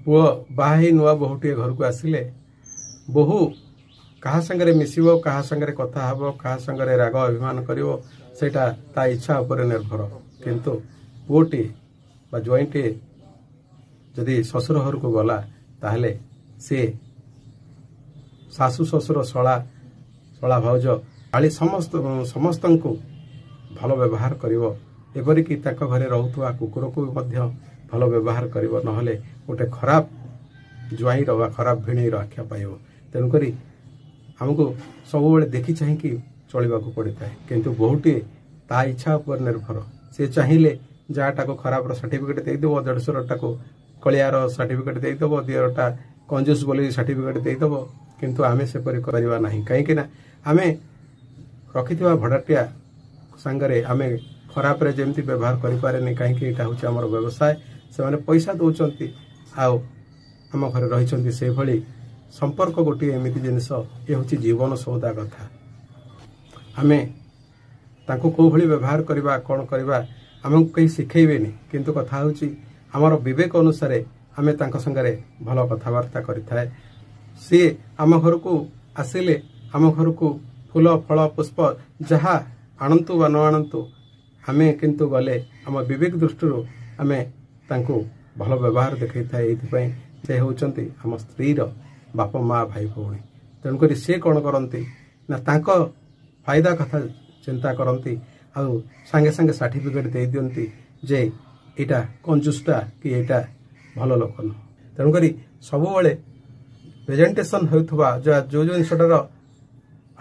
पुओ बाही नुआ बहुटे घर को आसिले बहु कहा संगे मिसिबो कहा संगे कथा हबो कहा संगे राग अभिमान करिवो सेटा ता इच्छा उपर निर्भर किंतु पुओटी बा ज्वाइंटे जदि ससुर घर को गला ताहले से सासु ससुर शला भाउज आली समस्त को भल व्यवहार करिवो एपरिकी ताक घरे रहुथुवा कुकुर को भल व्यवहार करिवो नहले गोटे खराब ज्वाईर वा खराब भिणीर आख्या पाइब तेणुकरी आमको सब देखी चाहिए चलवा पड़ी था किंतु बहुटे ता इच्छा उपर निर्भर से चाहिए जाटा को खराब सर्टिफिकेट देदेव देढ़शुरटा को कलियार सर्टिफिकेट देदेव दियरटा कंजूस बोली सर्टिफिकेट देदेव किंतु आमे सेपरी करवा नहीं कहीं आमे रखि भड़ाटिया सांगरे आमे खराब रे जेमती व्यवहार करें कहीं आमर व्यवसाय से माने पैसा दौरान आम घर रही से भली संपर्क गोटे एमती जिनस ये हूँ जीवन सौदा कथा आमे तांको को भली व्यवहार करवा कौन करवा आमको कहीं शिखेबेनी किंतु कथा हूँ आमर विवेक अनुसार आमे तांको संगे भल कथबार्ता करें सी आम घर को आसिले आम घर को फूल फल पुष्प जहा आणंतु बा न आणंतु आमे किंतु गले आम विवेक दृष्टि आमे तांको भल व्यवहार देखै था एथि से होचंती आम स्त्रीर बाप माँ भाई भौणी तेणुक सी कौन करती ना तांको फायदा कथा चिंता करती आउ सांगे सांगे सर्टिफिकेट दे दियंती जे एटा कंजूसटा कि एटा भल लोक न तेणुक सब बेले प्रेजेंटेशन होता जो जिनसटार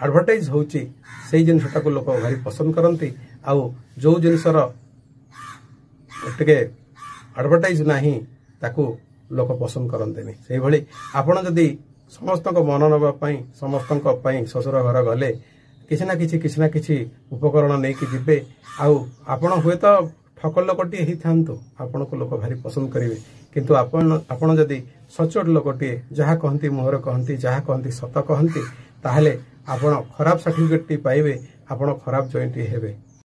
एडवर्टाइज होची से जिनसटा को लोक भारी पसंद करती आउ जो जिनसर टे एडवर्टाइज नाही ताकू लोक पसंद करते से भली आपण जदि समस्त मन नापी समस्त ससुर घर गले किसी ना किसी उपकरण नहीं कि जीवे आपण हुए तो ठक लोकटे ही था आपण को लोक भारी पसंद करेंगे किंतु आपण जदि सचोट लोकटे जहाँ कहती मुहर कहती जहाँ कहती सत कहती ताहले आपण खराब सर्टिफिकेट पाइबे आपण खराब जॉइंट हेबे।